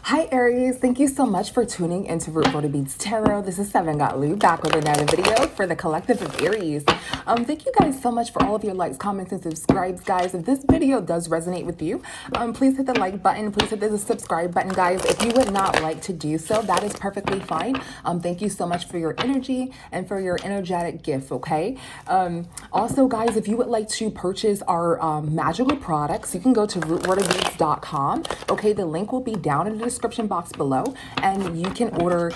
Hi Aries, thank you so much for tuning into Root Rota Beats Tarot. This is Seven Got Lou back with another video for the collective of Aries. Thank you guys so much for all of your likes, comments, and subscribes, guys. If this video does resonate with you, please hit the like button. Please hit the subscribe button, guys. If you would not like to do so, that is perfectly fine. Thank you so much for your energy and for your energetic gift, okay? Also, guys, if you would like to purchase our magical products, you can go to rootrotabeats.com. Okay, the link will be down in the description box below, and you can order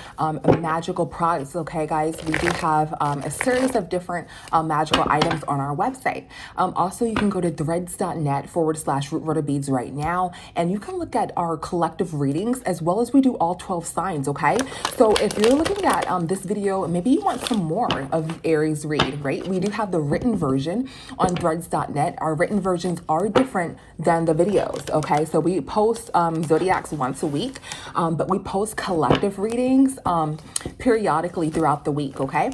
magical products. Okay, guys, we do have a series of different magical items on our website. Also, you can go to threads.net/rootrotabeads right now, and you can look at our collective readings as well as we do all 12 signs. Okay, so if you're looking at this video, maybe you want some more of Aries read, right? We do have the written version on threads.net. Our written versions are different than the videos. Okay, so we post zodiacs once a week, but we post collective readings periodically throughout the week. Okay,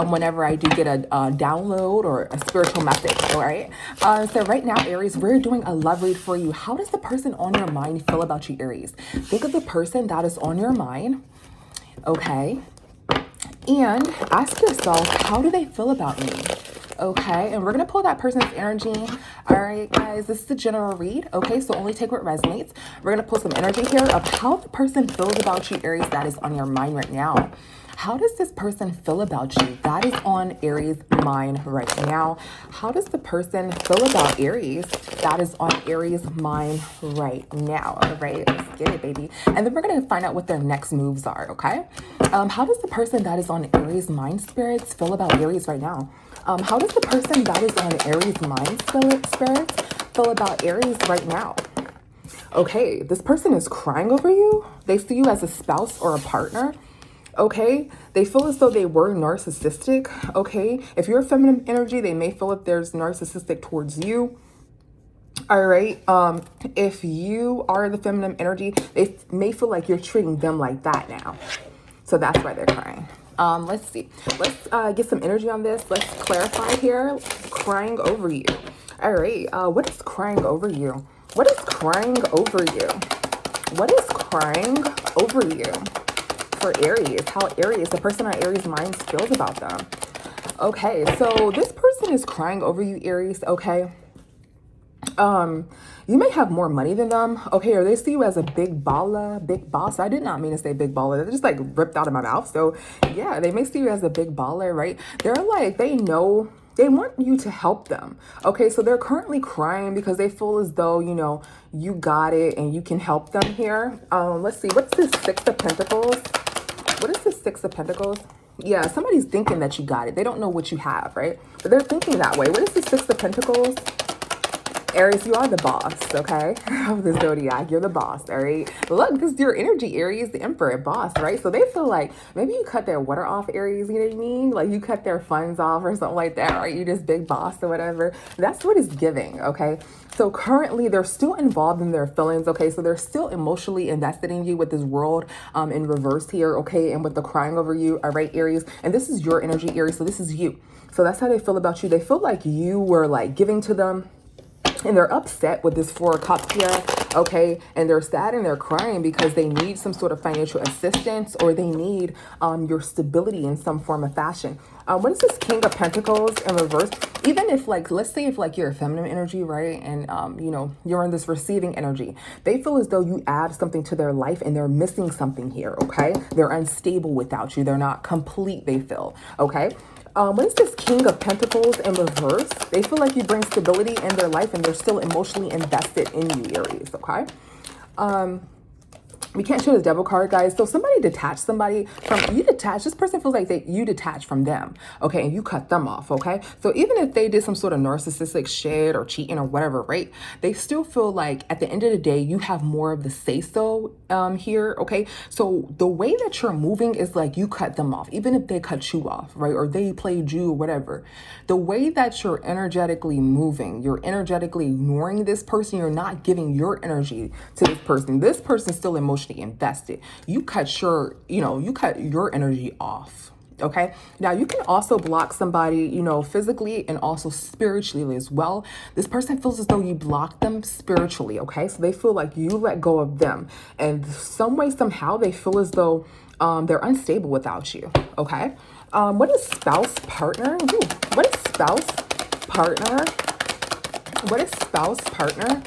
whenever I do get a download or a spiritual message. All right, so right now, Aries, we're doing a love read for you. How does the person on your mind feel about you, Aries? Think of the person that is on your mind. Okay, and ask yourself, how do they feel about me? Okay, and we're gonna pull that person's energy. All right, guys, this is a general read. Okay, so only take what resonates. We're gonna pull some energy here of how the person feels about you, Aries, that is on your mind right now. How does this person feel about you? That is on Aries' mind right now. How does the person feel about Aries? That is on Aries' mind right now. All right, let's get it, baby. And then we're going to find out what their next moves are, okay? How does the person that is on Aries' mind spirits feel about Aries right now? How does the person that is on Aries' mind spirits feel about Aries right now? Okay, this person is crying over you. They see you as a spouse or a partner. Okay, they feel as though they were narcissistic. Okay, if you're feminine energy, they may feel if there's narcissistic towards you. All right, if you are the feminine energy, they may feel like you're treating them like that now. So that's why they're crying. Let's see. Let's get some energy on this. Let's clarify here. Crying over you. All right, what is crying over you? What is crying over you? What is crying over you? For Aries, how Aries, the person on Aries' mind feels about them. Okay, so this person is crying over you, Aries. Okay, you may have more money than them. Okay, or they see you as a big baller, big boss. I did not mean to say big baller. They're just like ripped out of my mouth. So yeah, they may see you as a big baller, right? They're like, they know. They want you to help them. Okay, so they're currently crying because they feel as though, you know, you got it and you can help them here. Let's see, what's this Six of Pentacles? What is the Six of Pentacles? Yeah, somebody's thinking that you got it. They don't know what you have, right? But they're thinking that way. What is the Six of Pentacles? Aries, you are the boss, okay? Of the zodiac, you're the boss, all right? Look, this is your energy, Aries, the emperor, boss, right? So they feel like maybe you cut their water off, Aries, you know what I mean? Like you cut their funds off or something like that, right? You just big boss or whatever. That's what it's giving, okay? So currently they're still involved in their feelings, okay? So they're still emotionally invested in you with this world in reverse here, okay? And with the crying over you, all right, Aries? And this is your energy, Aries, so this is you. So that's how they feel about you. They feel like you were like giving to them, and they're upset with this Four of Cups here, okay? And they're sad and they're crying because they need some sort of financial assistance, or they need your stability in some form of fashion. What is this King of Pentacles in reverse? Even if like, let's say if like you're a feminine energy, right? And you know, you're in this receiving energy, they feel as though you add something to their life and they're missing something here, okay? They're unstable without you. They're not complete, they feel, okay? What is this King of Pentacles in reverse? They feel like you bring stability in their life and they're still emotionally invested in you, Aries, okay? We can't show the Devil card, guys. So somebody detached somebody from you. This person feels like you detached from them, okay, and you cut them off, okay? So even if they did some sort of narcissistic shit or cheating or whatever, right, they still feel like at the end of the day you have more of the say so here, okay? So the way that you're moving is like you cut them off, even if they cut you off, right, or they played you or whatever. The way that you're energetically moving, you're energetically ignoring this person. You're not giving your energy to this person. This person's still emotionally invested. You cut your energy off. Okay. Now you can also block somebody, you know, physically and also spiritually as well. This person feels as though you blocked them spiritually. Okay. So they feel like you let go of them, and some way, somehow they feel as though they're unstable without you. Okay. What is spouse partner? Ooh, what is spouse partner? What is spouse partner?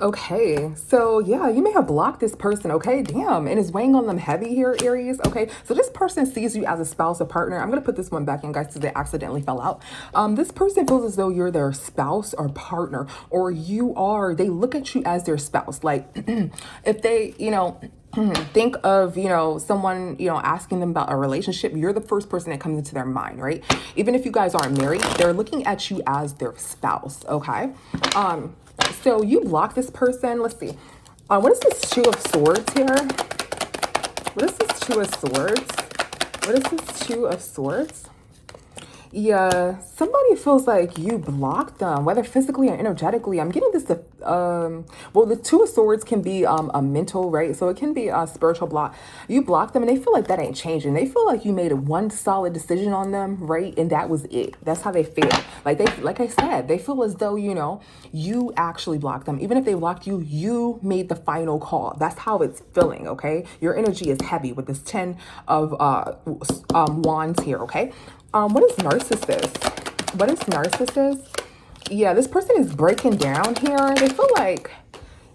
Okay, so yeah, you may have blocked this person, okay? Damn, and it's weighing on them heavy here, Aries, okay? So this person sees you as a spouse or partner. I'm gonna put this one back in, guys, because they accidentally fell out. This person feels as though you're their spouse or partner, or they look at you as their spouse. Like, if they, you know, think of, you know, someone, you know, asking them about a relationship, you're the first person that comes into their mind, right? Even if you guys aren't married, they're looking at you as their spouse, okay? So you block this person. Let's see. What is this Two of Swords here? What is this Two of Swords? What is this Two of Swords? Yeah, somebody feels like you blocked them, whether physically or energetically. I'm getting this, well, the Two of Swords can be a mental, right? So it can be a spiritual block. You block them and they feel like that ain't changing. They feel like you made one solid decision on them, right? And that was it. That's how they feel. Like I said, they feel as though, you know, you actually blocked them. Even if they blocked you, you made the final call. That's how it's feeling, okay? Your energy is heavy with this 10 of wands here, okay? What is narcissist? What is narcissist? Yeah, this person is breaking down here. They feel like,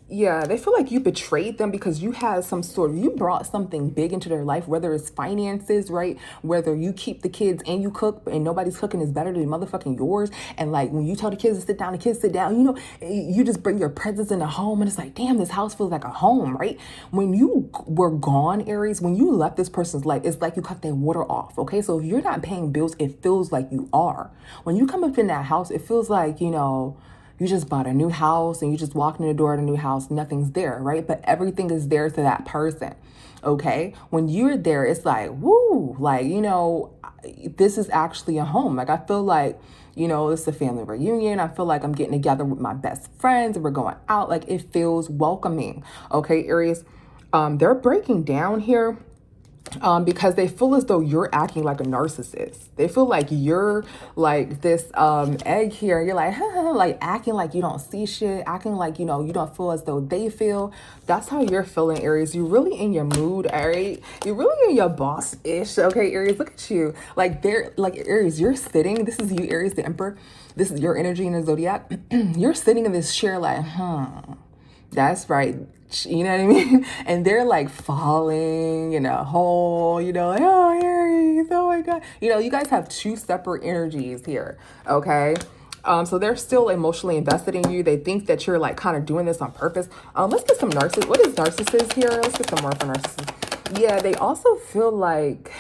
yeah, they feel like you betrayed them because you had you brought something big into their life, whether it's finances, right? Whether you keep the kids and you cook and nobody's cooking is better than motherfucking yours. And like when you tell the kids to sit down, the kids sit down, you know, you just bring your presence in the home and it's like, damn, this house feels like a home, right? When you were gone, Aries, when you left this person's life, it's like you cut their water off, okay? So if you're not paying bills, it feels like you are. When you come up in that house, it feels like, you know, you just bought a new house and you just walked in the door of a new house, nothing's there, right? But everything is there to that person, okay? When you're there, it's like, woo, like, you know, this is actually a home. Like, I feel like, you know, it's a family reunion. I feel like I'm getting together with my best friends and we're going out. Like, it feels welcoming, okay, Aries? They're breaking down here. Because they feel as though you're acting like a narcissist. They feel like you're like this egg here. You're like, like acting like you don't see shit, acting like, you know, you don't feel as though they feel. That's how you're feeling, Aries. You're really in your mood, Aries. You're really in your boss-ish, okay, Aries? Look at you. Like, Aries, you're sitting. This is you, Aries, the Emperor. This is your energy in the zodiac. You're sitting in this chair like, that's right. You know what I mean? And they're like falling in a hole, you know, like, oh, Aries, oh my God. You know, you guys have two separate energies here, okay? So they're still emotionally invested in you. They think that you're like kind of doing this on purpose. Let's get some narcissist. What is narcissist here? Let's get some more for narcissist. Yeah, they also feel like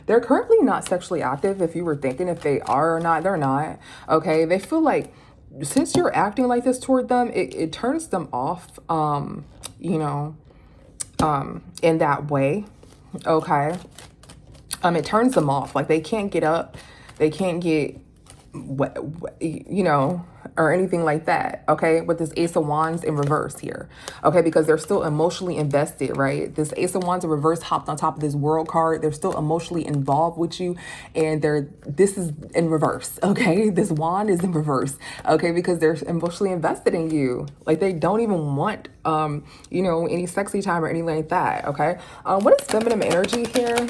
they're currently not sexually active. If you were thinking if they are or not, they're not, okay? They feel like since you're acting like this toward them, it turns them off, you know, in that way, okay? It turns them off. Like, they can't get up. They can't get, you know, or anything like that, okay? With this Ace of Wands in reverse here, okay? Because they're still emotionally invested, right? This Ace of Wands in reverse hopped on top of this World card. They're still emotionally involved with you, and this is in reverse, okay? This wand is in reverse, okay? Because they're emotionally invested in you. Like, they don't even want, you know, any sexy time or anything like that, okay? What is feminine energy here?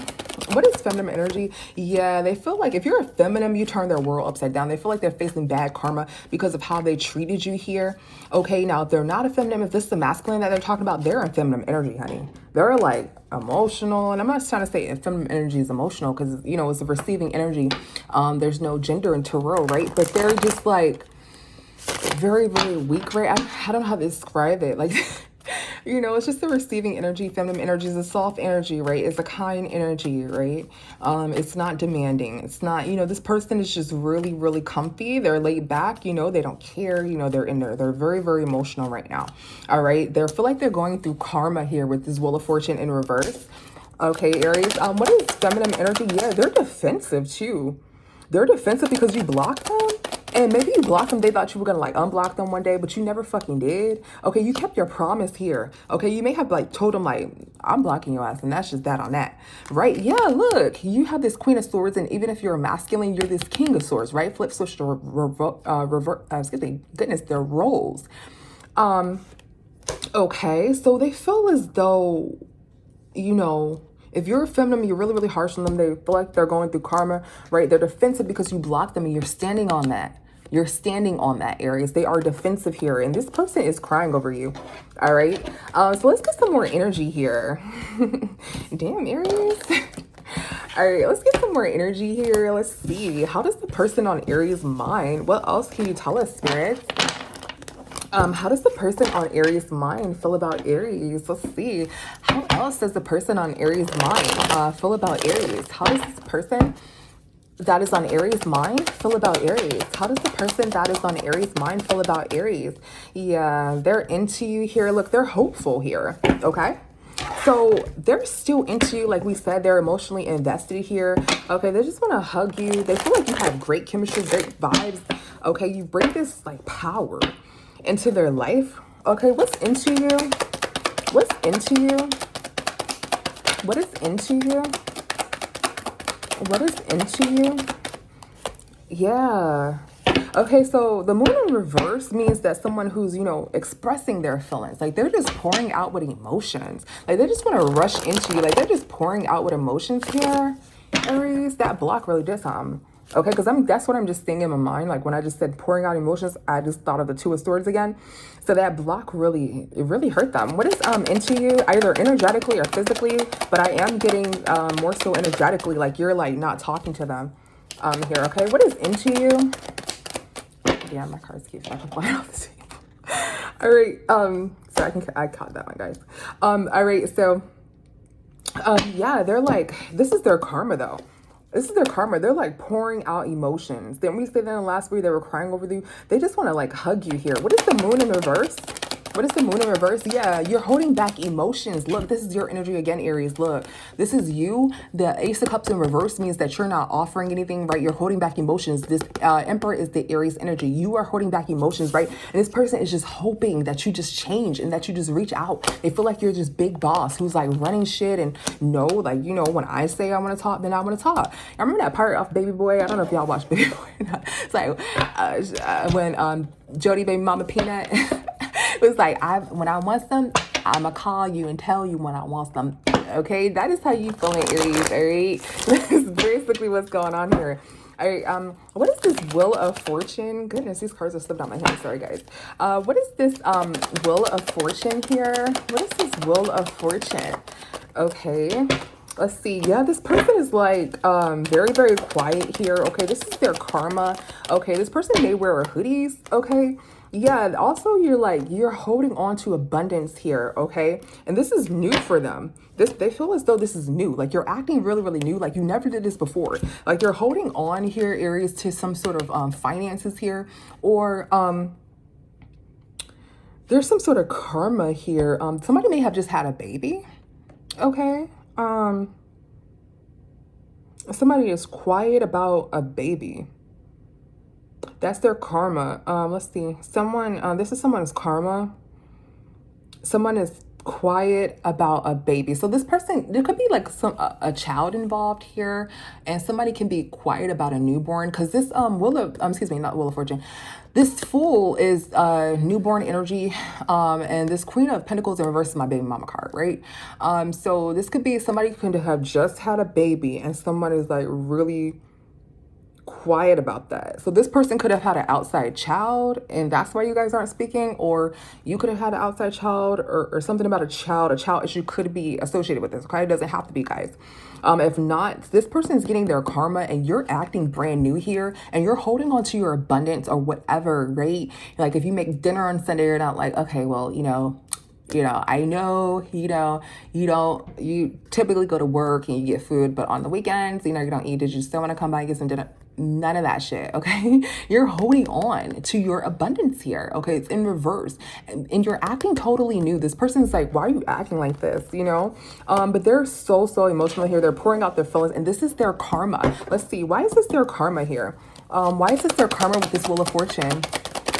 What is feminine energy? Yeah, they feel like if you're a feminine, you turn their world upside down. They feel like they're facing bad karma because of how they treated you here. Okay, now if they're not a feminine, if this is the masculine that they're talking about, they're in feminine energy, honey. They're like emotional, and I'm not trying to say feminine energy is emotional because, you know, it's a receiving energy. There's no gender in tarot, right? But they're just like very, very weak, right? I don't know how to describe it. Like, you know, it's just the receiving energy. Feminine energy is a soft energy, right? It's a kind energy, right? It's not demanding. It's not, you know, this person is just really, really comfy. They're laid back, you know, they don't care, you know, they're in there. They're very, very emotional right now. All right. They feel like they're going through karma here with this Wheel of Fortune in reverse. Okay, Aries. What is feminine energy? Yeah, they're defensive too. They're defensive because you blocked them. And maybe you blocked them. They thought you were going to like unblock them one day, but you never fucking did. Okay, you kept your promise here. Okay, you may have like told them like, I'm blocking your ass, and that's just that on that. Right? Yeah, look, you have this Queen of Swords, and even if you're a masculine, you're this King of Swords, right? Flip, switch, or revert, excuse me, goodness, their roles. Okay, so they feel as though, you know, if you're a feminine, you're really, really harsh on them. They feel like they're going through karma, right? They're defensive because you blocked them and you're standing on that. You're standing on that, Aries. They are defensive here. And this person is crying over you. All right. So let's get some more energy here. Damn, Aries. All right, let's get some more energy here. Let's see. How does the person on Aries mind? What else can you tell us, Spirit? How does the person on Aries mind feel about Aries? Let's see. How else does the person on Aries mind feel about Aries? How does this person that is on Aries mind feel about Aries? How does the person that is on Aries mind feel about Aries? Yeah, they're into you here. Look, they're hopeful here. Okay. So they're still into you. Like we said, they're emotionally invested here. Okay. They just want to hug you. They feel like you have great chemistry, great vibes. Okay. You bring this like power into their life. Okay, what's into you? What's into you? What is into you? What is into you? Yeah. Okay, so the moon in reverse means that someone who's, you know, expressing their feelings, like they're just pouring out with emotions. Like they just want to rush into you. Like they're just pouring out with emotions here, Aries. That block really did something. Okay, because that's what I'm just seeing in my mind. Like when I just said pouring out emotions, I just thought of the Two of Swords again. So that block really, it really hurt them. What is into you, either energetically or physically? But I am getting more so energetically, like you're like not talking to them here. Okay, what is into you? Yeah, my cards keep fucking flying off the table. All right, so I caught that one, guys. All right, so yeah, they're like, this is their karma though. This is their karma. They're like pouring out emotions. Didn't we say that in the last video? They were crying over you. They just want to like hug you here. What is the moon in reverse? What is the moon in reverse? Yeah, you're holding back emotions. Look, this is your energy again, Aries. Look, this is you. The Ace of Cups in reverse means that you're not offering anything, right? You're holding back emotions. This Emperor is the Aries energy. You are holding back emotions, right? And this person is just hoping that you just change and that you just reach out. They feel like you're just big boss who's like running shit and no, like, you know, when I say I want to talk, then I want to talk. I remember that part off Baby Boy. I don't know if y'all watch Baby Boy or not. It's like when Jody Baby Mama Peanut it was like, when I want some, I'ma call you and tell you when I want some. Okay, that is how you feeling, Aries. All right, that's basically what's going on here. All right, what is this Wheel of Fortune? Goodness, these cards are slipped out my hand. Sorry, guys. What is this Wheel of Fortune here? What is this Wheel of Fortune? Okay. Let's see. Yeah, this person is like very, very quiet here. Okay, this is their karma. Okay, this person may wear hoodies. Okay. Yeah, also you're holding on to abundance here, okay? And this is new for them. They feel as though this is new. Like you're acting really, really new. Like you never did this before. Like you're holding on here, Aries, to some sort of finances here, or there's some sort of karma here. Somebody may have just had a baby, okay? Somebody is quiet about a baby. That's their karma. Let's see. This is someone's karma. Someone is quiet about a baby. So this person, there could be like a child involved here, and somebody can be quiet about a newborn, because this excuse me, not Wheel of Fortune. This Fool is newborn energy, and this Queen of Pentacles in reverse is my baby mama card, right? So this could be somebody could have just had a baby, and someone is like really quiet about that. So this person could have had an outside child, and that's why you guys aren't speaking, or you could have had an outside child, or something about a child issue could be associated with this. Okay, it doesn't have to be, guys. If not, this person is getting their karma, and you're acting brand new here, and you're holding on to your abundance or whatever, right? Like if you make dinner on Sunday, you're not like, okay, well, I know, you typically go to work and you get food, but on the weekends, you don't eat. Did you still want to come by and get some dinner? None of that shit, okay? You're holding on to your abundance here, okay? It's in reverse, and you're acting totally new. This person's like, why are you acting like this, But they're so emotional here. They're pouring out their feelings, and this is their karma. Let's see, why is this their karma here? Why is this their karma with this Wheel of Fortune?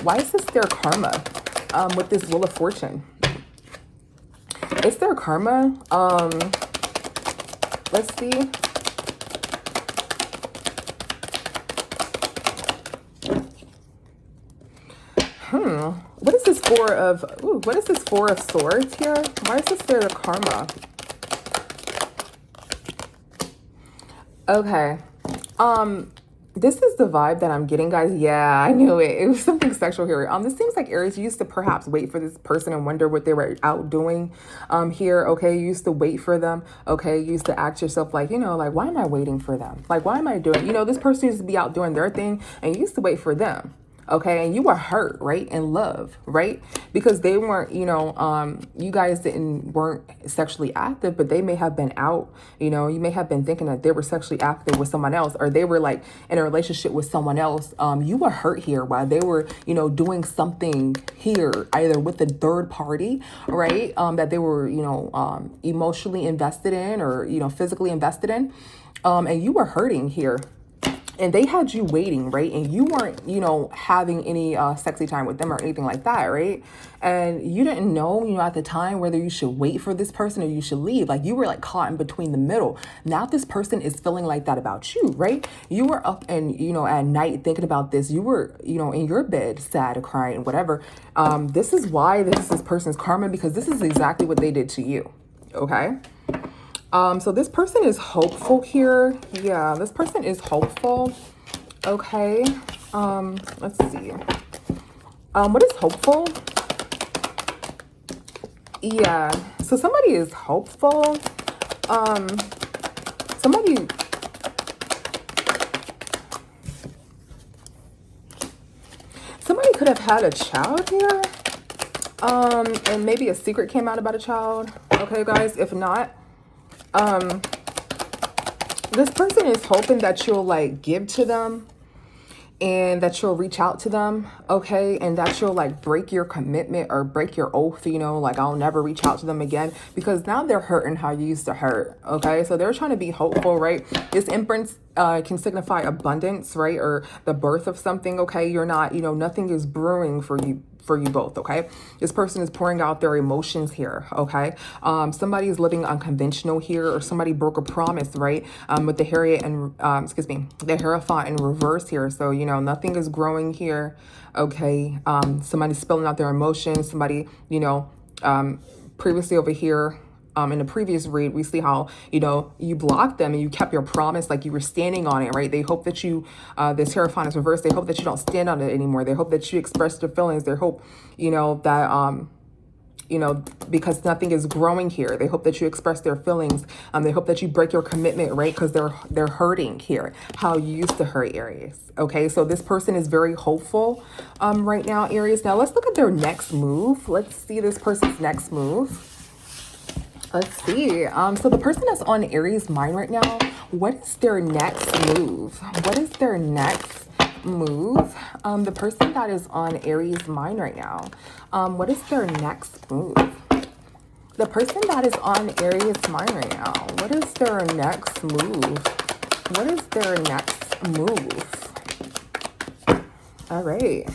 Why is this their karma with this Wheel of Fortune? It's their karma. Let's see. What is this Four of, what is this Four of Swords here? Why is this their karma? Okay. This is the vibe that I'm getting, guys. Yeah, I knew it. It was something sexual here. This seems like Aries, you used to perhaps wait for this person and wonder what they were out doing here. Okay, you used to wait for them. Okay, you used to ask yourself, like, you know, like, why am I waiting for them? Like, why am I doing, you know, this person used to be out doing their thing and you used to wait for them. Okay, and you were hurt, right? In love, right? Because they weren't, you know, you guys weren't sexually active, but they may have been out, you know, you may have been thinking that they were sexually active with someone else, or they were like in a relationship with someone else. You were hurt here while they were, you know, doing something here, either with the third party, right? That they were, you know, emotionally invested in, or, you know, physically invested in. And you were hurting here. And they had you waiting, right? And you weren't, you know, having any sexy time with them or anything like that, right? And you didn't know, you know, at the time whether you should wait for this person or you should leave. Like, you were like caught in between the middle. Now this person is feeling like that about you, right? You were up and, you know, at night thinking about this. You were, you know, in your bed, sad, crying, whatever. This is why this is this person's karma, because this is exactly what they did to you, okay? So this person is hopeful here. Yeah, this person is hopeful. Okay. Let's see. What is hopeful? Yeah. So somebody is hopeful. Somebody could have had a child here. And maybe a secret came out about a child. Okay, guys, if not, this person is hoping that you'll like give to them and that you'll reach out to them, okay? And that you'll like break your commitment or break your oath, you know, like, I'll never reach out to them again, because now they're hurting how you used to hurt, okay? So they're trying to be hopeful, right? This Empress can signify abundance, right? Or the birth of something, okay? You're not, you know, nothing is brewing for you both, okay? This person is pouring out their emotions here, okay? Somebody is living unconventional here, or somebody broke a promise, right? With the Harriet and, the Hierophant in reverse here. So, you know, nothing is growing here, okay? Somebody's spilling out their emotions. Somebody, you know, previously over here, in the previous read, we see how, you know, you blocked them and you kept your promise, like you were standing on it, right? They hope that you, this Hierophant is reversed. They hope that you don't stand on it anymore. They hope that you express your feelings. They hope, you know, that, you know, because nothing is growing here. They hope that you express their feelings. They hope that you break your commitment, right? Because they're hurting here, how you used to hurt, Aries. Okay, so this person is very hopeful right now, Aries. Now let's look at their next move. Let's see this person's next move. Let's see. So the person that's on Aries' mind right now, what is their next move? What is their next move? The person that is on Aries' mind right now, what is their next move? The person that is on Aries' mind right now, what is their next move? What is their next move? All right.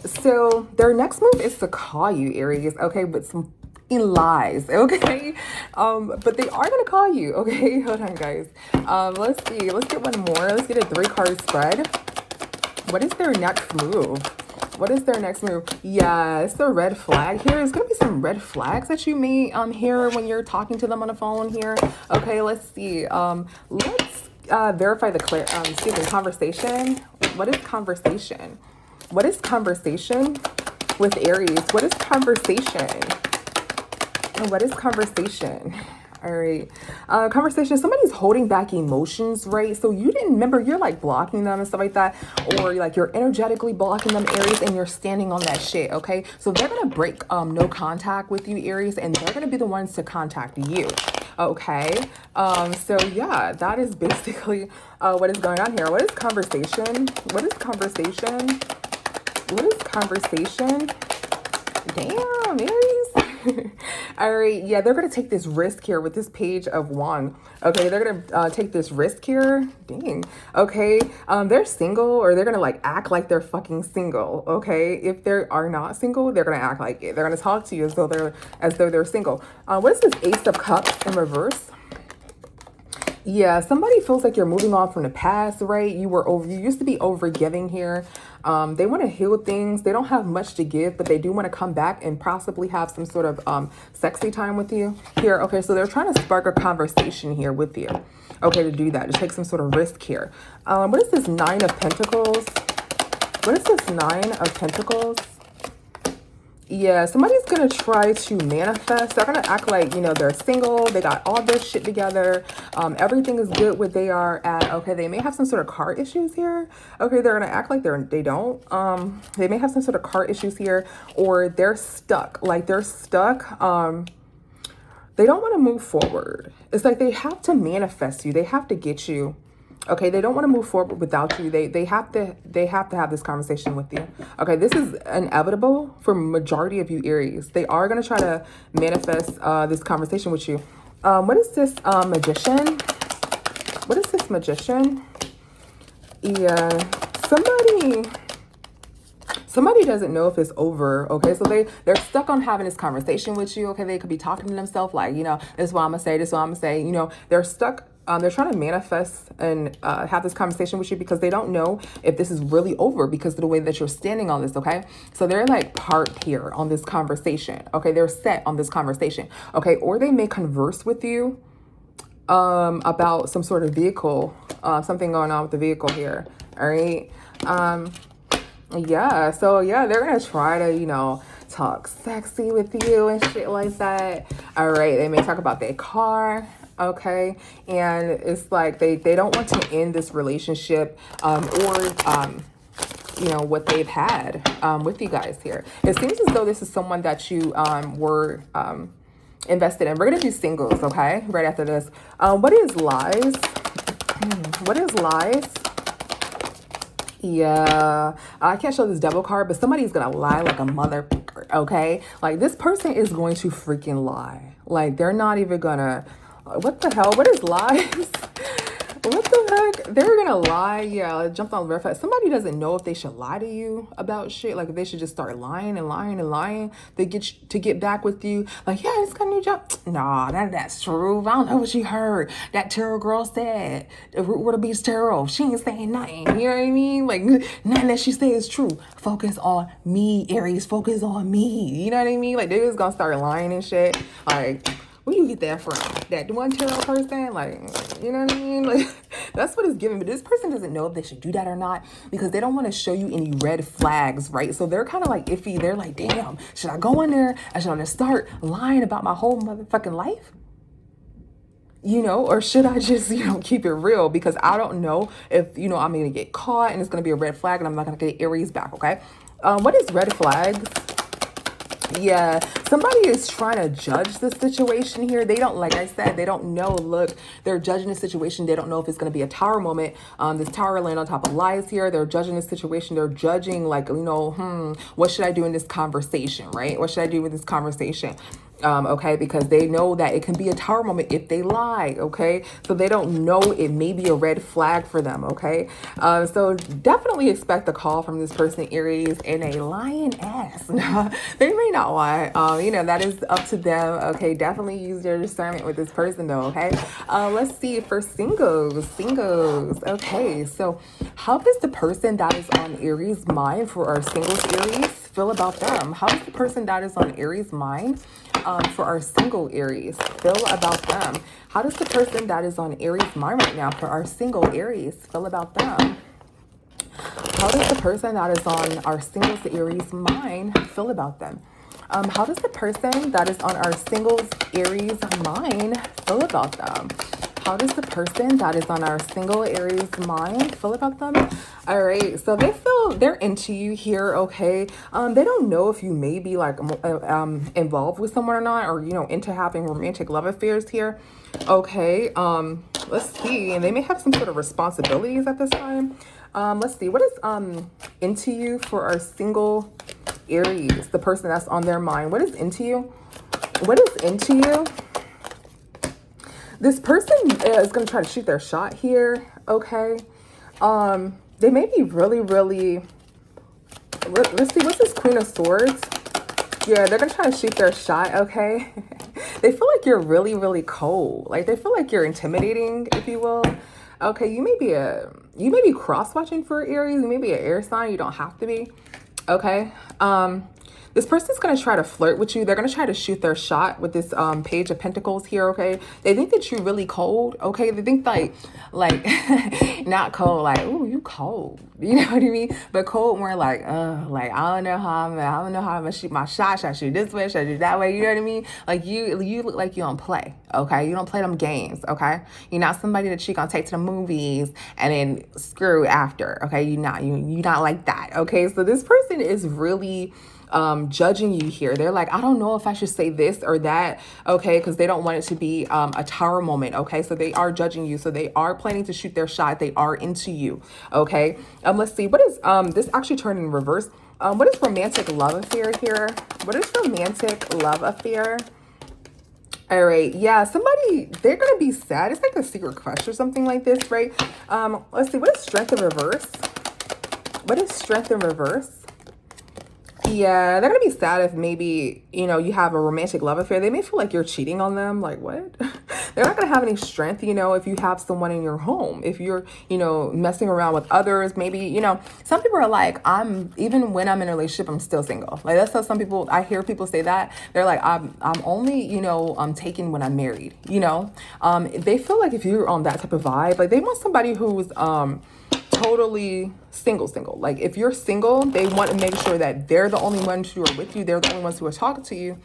So their next move is to call you, Aries, okay, with some lies, okay? But they are gonna call you, okay? Hold on, guys. Let's see. Let's get one more. Let's get a 3-card spread. What is their next move? What is their next move? Yeah, it's a red flag here. There's gonna be some red flags that you may hear when you're talking to them on the phone here. Okay, let's see. Let's verify the conversation. What is conversation? What is conversation with Aries? What is conversation? What is conversation? All right. Conversation, somebody's holding back emotions, right? So you didn't remember, you're like blocking them and stuff like that, or like you're energetically blocking them, Aries, and you're standing on that shit, okay? So they're going to break no contact with you, Aries, and they're going to be the ones to contact you, okay? So yeah, that is basically what is going on here. What is conversation? What is conversation? What is conversation? Damn, Aries. All right, yeah, they're gonna take this risk here with this Page of Wand. Okay, they're gonna take this risk here. Dang. Okay, they're single, or they're gonna like act like they're fucking single. Okay, if they are not single, they're gonna act like it. They're gonna talk to you as though they're single. What is this Ace of Cups in reverse? Yeah, somebody feels like you're moving on from the past, right? You used to be over giving here. They want to heal things. They don't have much to give, but they do want to come back and possibly have some sort of sexy time with you here. Okay, so they're trying to spark a conversation here with you. Okay, to do that, just take some sort of risk here. What is this Nine of Pentacles? What is this Nine of Pentacles? Yeah, somebody's going to try to manifest. They're going to act like, you know, they're single. They got all their shit together. Everything is good where they are at. Okay, they may have some sort of car issues here. Okay, they're going to act like they don't. They may have some sort of car issues here, or they're stuck. Like they're stuck. They don't want to move forward. It's like they have to manifest you. They have to get you. Okay, they don't want to move forward without you. They have to have this conversation with you. Okay, this is inevitable for majority of you Aries. They are going to try to manifest this conversation with you. What is this Magician? What is this Magician? Yeah, somebody doesn't know if it's over. Okay, so they're stuck on having this conversation with you. Okay, they could be talking to themselves like, you know, this is what I'm gonna say, this is what I'm gonna say. You know, they're stuck. They're trying to manifest and have this conversation with you because they don't know if this is really over because of the way that you're standing on this. Okay, so they're like parked here on this conversation. Okay, they're set on this conversation. Okay, or they may converse with you about some sort of vehicle, something going on with the vehicle here. All right. Yeah, so yeah, they're gonna try to, you know, talk sexy with you and shit like that. All right, they may talk about their car. Okay, and it's like they don't want to end this relationship or you know, what they've had with you guys here. It seems as though this is someone that you were invested in. We're gonna do singles, okay, right after this. What is lies? What is lies? Yeah, I can't show this devil card, but somebody's gonna lie like a motherfucker, okay? Like this person is going to freaking lie. Like they're not even gonna, what the hell? What is lies? What the heck? They're gonna lie. Yeah, I jumped on the red flag. Somebody doesn't know if they should lie to you about shit. Like if they should just start lying and lying and lying to get back with you. Like, yeah, I just got a new job. Nah, that's true. I don't know what she heard. That tarot girl said. The root word of beast tarot. She ain't saying nothing. You know what I mean? Like nothing that she said is true. Focus on me, Aries. Focus on me. You know what I mean? Like they're just gonna start lying and shit. Like, where you get that from? That one tarot person? Like, you know what I mean? Like, that's what it's giving. But this person doesn't know if they should do that or not because they don't want to show you any red flags, right? So they're kind of like iffy. They're like, damn, should I go in there and should I just start lying about my whole motherfucking life? You know, or should I just, you know, keep it real? Because I don't know if, you know, I'm going to get caught and it's going to be a red flag and I'm not going to get Aries back, okay? What is red flags? Yeah, somebody is trying to judge the situation here. They don't, like I said, they don't know. Look, they're judging the situation. They don't know if it's going to be a tower moment. This tower land on top of lies here. They're judging the situation. They're judging like, you know, what should I do in this conversation, right? What should I do with this conversation? Okay, because they know that it can be a tower moment if they lie, okay? So they don't know it may be a red flag for them, okay? So definitely expect a call from this person, Aries, and a lying ass. They may not lie. You know, that is up to them, okay? Definitely use your discernment with this person, though, okay? Let's see for singles. Okay, so how does the person that is on Aries' mind for our singles Aries feel about them? How does the person that is on Aries' mind for our single Aries feel about them? How does the person that is on Aries' mind right now for our single Aries feel about them? How does the person that is on our singles Aries mind feel about them? How does the person that is on our singles Aries mind feel about them? How does the person that is on our single Aries mind feel about them? All right, so they feel they're into you here, okay? They don't know if you may be like involved with someone or not, or, you know, into having romantic love affairs here, okay? Let's see, and they may have some sort of responsibilities at this time. Let's see, what is into you for our single Aries, the person that's on their mind? What is into you? What is into you? This person is going to try to shoot their shot here, okay? They may be really, really... Let's see, what's this Queen of Swords? Yeah, they're going to try to shoot their shot, okay? They feel like you're really, really cold. Like, they feel like you're intimidating, if you will. Okay, you may be cross-watching for Aries. You may be an air sign. You don't have to be, okay? This person's going to try to flirt with you. They're going to try to shoot their shot with this Page of Pentacles here, okay? They think that you're really cold, okay? They think like not cold, like, ooh, you cold. You know what I mean? But cold more like I don't know how I'm gonna shoot my shot. Should I shoot this way? Should I shoot that way? You know what I mean? Like you look like you don't play, okay? You don't play them games, okay? You're not somebody that you gonna take to the movies and then screw after, okay? You're not like that, okay? So this person is really judging you here. They're like, I don't know if I should say this or that, okay? Because they don't want it to be a tower moment, okay? So they are judging you. So they are planning to shoot their shot. They are into you, okay? Let's see. What is this actually turned in reverse? What is romantic love affair here? What is romantic love affair? All right, yeah, they're gonna be sad. It's like a secret crush or something like this, right? Let's see. What is strength in reverse? What is strength in reverse? Yeah, they're going to be sad if maybe, you know, you have a romantic love affair. They may feel like you're cheating on them. Like, what? They're not going to have any strength, you know, if you have someone in your home. If you're, you know, messing around with others, maybe, you know, some people are like, even when I'm in a relationship, I'm still single. Like, that's how some people, I hear people say that. They're like, I'm only, you know, I'm taken when I'm married, you know. They feel like if you're on that type of vibe, like they want somebody who's, totally single. Like if you're single, they want to make sure that they're the only ones who are with you. They're the only ones who are talking to you,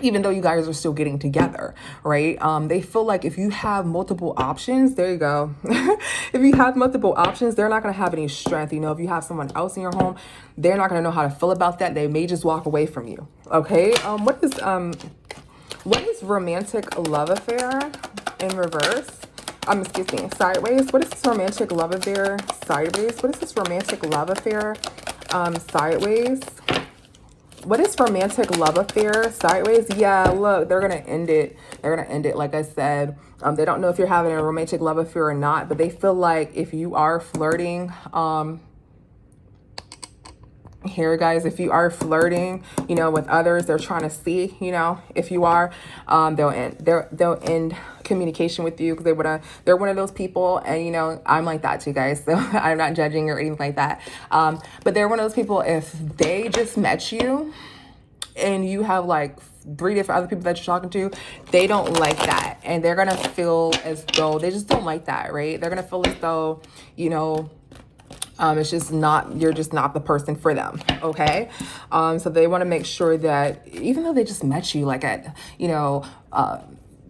even though you guys are still getting together, right? They feel like if you have multiple options, there you go. If you have multiple options, they're not going to have any strength. You know, if you have someone else in your home, they're not going to know how to feel about that. They may just walk away from you. Okay. What is romantic love affair in reverse? Excuse me, sideways. What is this romantic love affair sideways? What is this romantic love affair sideways? What is romantic love affair sideways? Yeah, look, they're going to end it. They're going to end it. Like I said, they don't know if you're having a romantic love affair or not, but they feel like if you are flirting, here, guys, if you are flirting, you know, with others, they're trying to see, you know, if you are, they'll end communication with you because they're one of those people. And, you know, I'm like that too, guys. So I'm not judging or anything like that. But they're one of those people, if they just met you and you have like 3 different other people that you're talking to, they don't like that. And they're going to feel as though they just don't like that, right? They're going to feel as though, you know, it's just not, you're just not the person for them. Okay. So they want to make sure that even though they just met you like at, you know,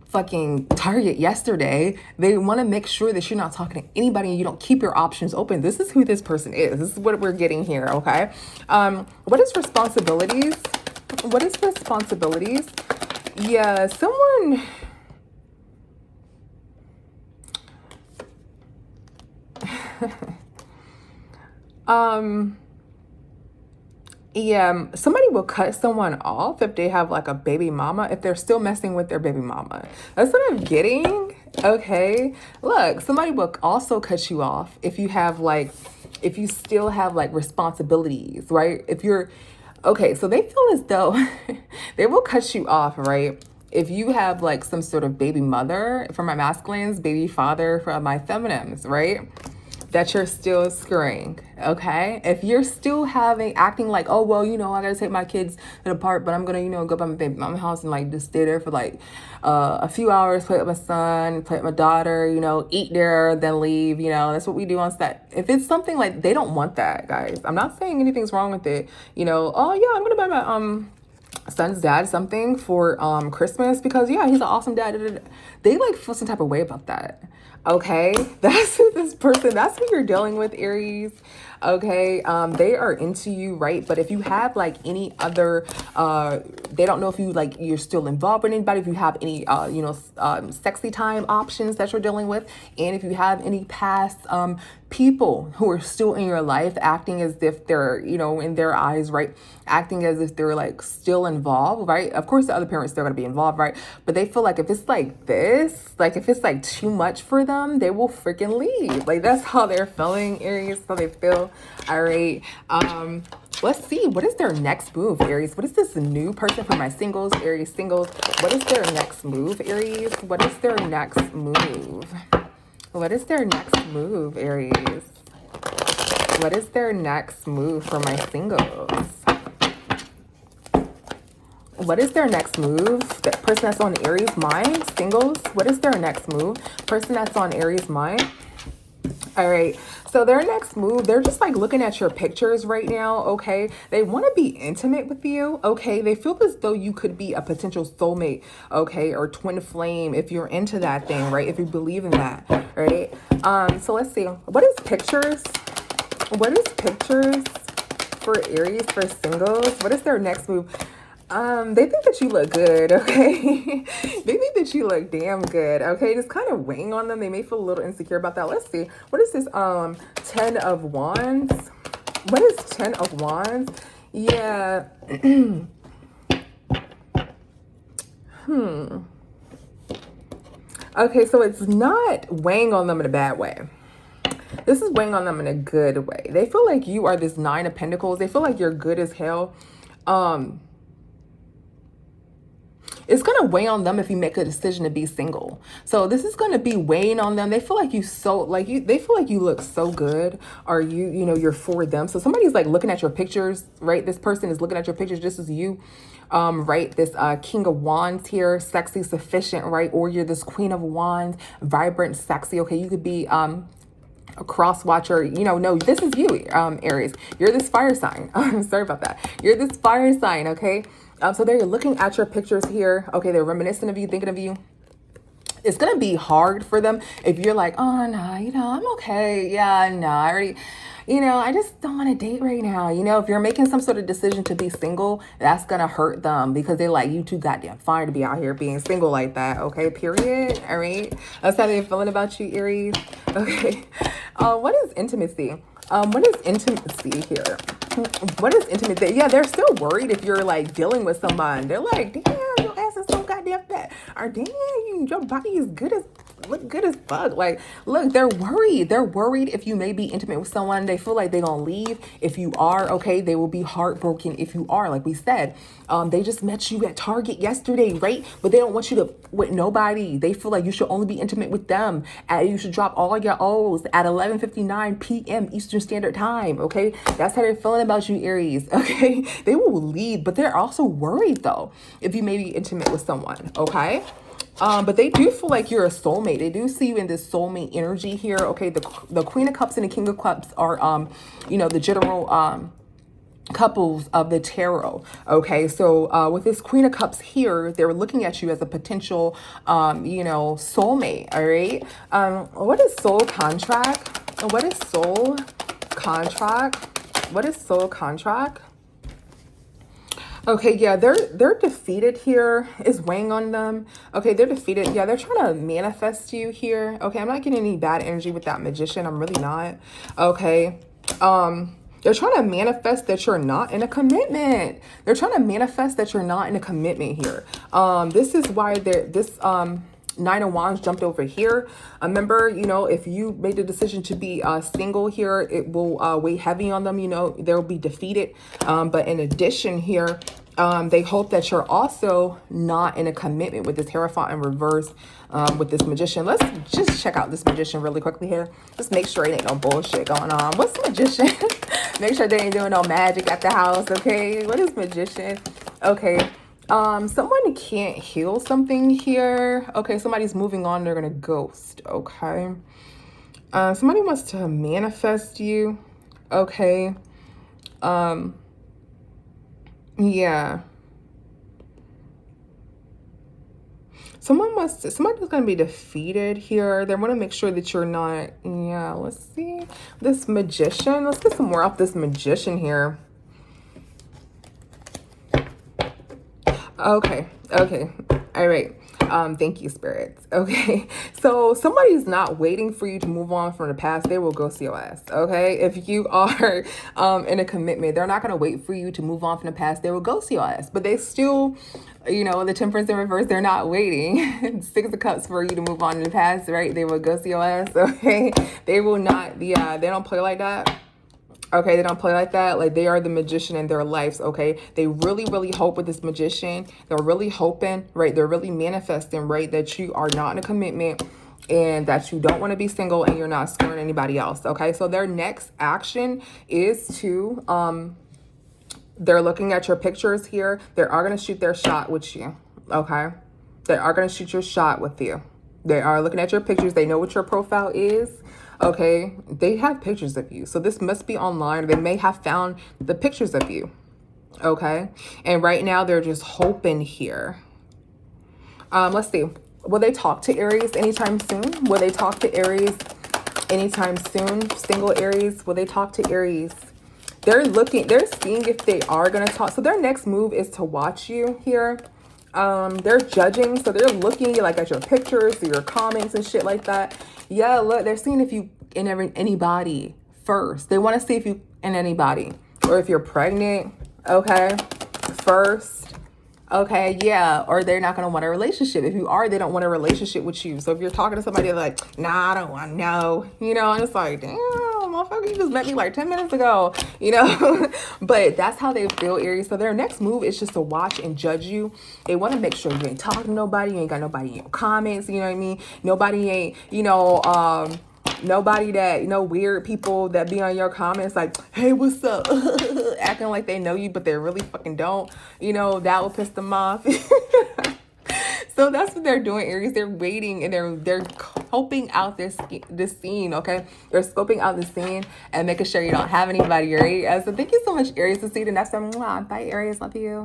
fucking Target yesterday, they want to make sure that you're not talking to anybody and you don't keep your options open. This is who this person is. This is what we're getting here. Okay. What is responsibilities? What is responsibilities? Yeah. Someone... yeah, somebody will cut someone off if they have like a baby mama, if they're still messing with their baby mama. That's what I'm getting. Okay. Look, somebody will also cut you off if you have like, if you still have like responsibilities, right? If you're, okay, so they feel as though they will cut you off, right? If you have like some sort of baby mother for my masculines, baby father for my feminines, right? That you're still screwing, okay? If you're still acting like, oh, well, you know, I gotta take my kids to the park, but I'm gonna, you know, go by my baby mama's house and like just stay there for like a few hours, play with my son, play with my daughter, you know, eat there, then leave, you know, that's what we do on set. If it's something like, they don't want that, guys. I'm not saying anything's wrong with it. You know, oh yeah, I'm gonna buy my son's dad something for Christmas because yeah, he's an awesome dad. They like feel some type of way about that. Okay, that's who this person, that's who you're dealing with, Aries. Okay, they are into you, right? But if you have like any other, they don't know if you like, you're still involved with anybody, if you have any, you know, sexy time options that you're dealing with, and if you have any past people who are still in your life acting as if they're, you know, in their eyes, right? Acting as if they're like still involved, right? Of course, the other parents, they're going to be involved, right? But they feel like if it's like this, like if it's like too much for them, they will freaking leave. Like that's how they're feeling, Aries, how they feel. All right. Let's see, what is their next move, Aries? What is this new person for my singles, Aries singles? What is their next move, Aries? What is their next move? What is their next move, Aries? What is their next move for my singles? What is their next move? That person that's on Aries' mind, singles, what is their next move? Person that's on Aries' mind. All right, so their next move, they're just like looking at your pictures right now, okay? They want to be intimate with you, okay? They feel as though you could be a potential soulmate, okay? Or twin flame if you're into that thing, right? If you believe in that, right? So let's see. What is pictures? What is pictures for Aries, for singles? What is their next move? They think that you look good, okay? They think that you look damn good, okay? Just kind of weighing on them. They may feel a little insecure about that. Let's see. What is this, 10 of Wands? What is 10 of Wands? Yeah. Okay, so it's not weighing on them in a bad way. This is weighing on them in a good way. They feel like you are this 9 of Pentacles. They feel like you're good as hell. It's going to weigh on them if you make a decision to be single. So this is going to be weighing on them. They feel like they feel like you look so good, or you know, you're for them. So somebody's like looking at your pictures, right? This person is looking at your pictures just as you, right? This King of Wands here, sexy, sufficient, right? Or you're this Queen of Wands, vibrant, sexy. Okay, you could be, a cross watcher, you know, no, this is you, Aries. You're this fire sign. Sorry about that. You're this fire sign, okay? So they're looking at your pictures here. Okay, they're reminiscent of you, thinking of you. It's going to be hard for them if you're like, oh, no, you know, I'm okay. Yeah, no, I already, you know, I just don't want to date right now. You know, if you're making some sort of decision to be single, that's going to hurt them because they're like, you too goddamn fine to be out here being single like that. Okay, period. All right. That's how they're feeling about you, Aries. Okay. What is intimacy? What is intimacy here? What is intimacy? Yeah, they're still worried if you're like dealing with someone. They're like, damn, your ass is so goddamn fat. Or damn, your body is look good as fuck. Like, look, they're worried. They're worried if you may be intimate with someone. They feel like they're gonna leave if you are, okay? They will be heartbroken if you are, like we said. They just met you at Target yesterday, right? But they don't want you to with nobody. They feel like you should only be intimate with them. You should drop all your O's at 11:59 p.m. Eastern Standard Time, okay? That's how they're feeling about you, Aries, okay? They will leave, but they're also worried, though, if you may be intimate with someone, okay? But they do feel like you're a soulmate. They do see you in this soulmate energy here. Okay, the Queen of Cups and the King of Cups are, you know, the general couples of the tarot. Okay, so with this Queen of Cups here, they're looking at you as a potential, you know, soulmate. All right. What is soul contract? What is soul contract? What is soul contract? Okay, yeah, they're defeated here. Is weighing on them. Okay, they're defeated. Yeah, they're trying to manifest you here. Okay, I'm not getting any bad energy with that Magician. I'm really not. Okay. They're trying to manifest that you're not in a commitment. They're trying to manifest that you're not in a commitment here. This is why this 9 of Wands jumped over here. Remember, you know, if you made the decision to be single here, it will weigh heavy on them. You know, they'll be defeated. But in addition here, they hope that you're also not in a commitment with this Hierophant in reverse, with this Magician. Let's just check out this Magician really quickly here. Just make sure it ain't no bullshit going on. What's Magician? Make sure they ain't doing no magic at the house, okay? What is Magician? Okay. Someone can't heal something here. Okay, somebody's moving on. They're gonna ghost. Okay. Somebody wants to manifest you. Okay. Yeah. Somebody's gonna be defeated here. They want to make sure that you're not. Yeah, let's see. This Magician. Let's get some more off this Magician here. Okay. All right. Thank you, spirits. Okay. So somebody's not waiting for you to move on from the past. They will ghost your ass. Okay. If you are in a commitment, they're not going to wait for you to move on from the past. They will ghost your ass, but they still, you know, the Temperance in reverse, they're not waiting. Six of Cups for you to move on in the past, right? They will ghost your ass. Okay. They will not, they don't play like that. Okay, they don't play like that. Like, they are the magician in their lives, okay? They really, really hope with this magician. They're really hoping, right? They're really manifesting, right? That you are not in a commitment and that you don't want to be single and you're not scoring anybody else, okay? So their next action is to, they're looking at your pictures here. They are going to shoot their shot with you, okay? They are going to shoot your shot with you. They are looking at your pictures. They know what your profile is. Okay, they have pictures of you. So this must be online. They may have found the pictures of you. Okay, and right now they're just hoping here. Let's see. Will they talk to Aries anytime soon? Will they talk to Aries anytime soon? Single Aries, will they talk to Aries? They're looking, they're seeing if they are going to talk. So their next move is to watch you here. They're judging, so they're looking like at your pictures, your comments and shit like that. Yeah, look, they're seeing if you in anybody first. They want to see if you in anybody, or if you're pregnant, okay, first, okay, yeah, or they're not gonna want a relationship. If you are, they don't want a relationship with you. So if you're talking to somebody like, nah, I don't want no, you know, and it's like, damn, motherfucker, you just met me like 10 minutes ago, you know. But that's how they feel, Aries. So their next move is just to watch and judge you. They want to make sure you ain't talking to nobody, you ain't got nobody in your comments, you know what I mean? Nobody ain't, you know, nobody that, you know, weird people that be on your comments like, hey, what's up? Acting like they know you, but they really fucking don't. You know, that will piss them off. So that's what they're doing, Aries. They're waiting and they're scoping out this scene, okay? They're scoping out the scene and making sure you don't have anybody, right? So thank you so much, Aries. To see you the next time. Bye, Aries. Love you.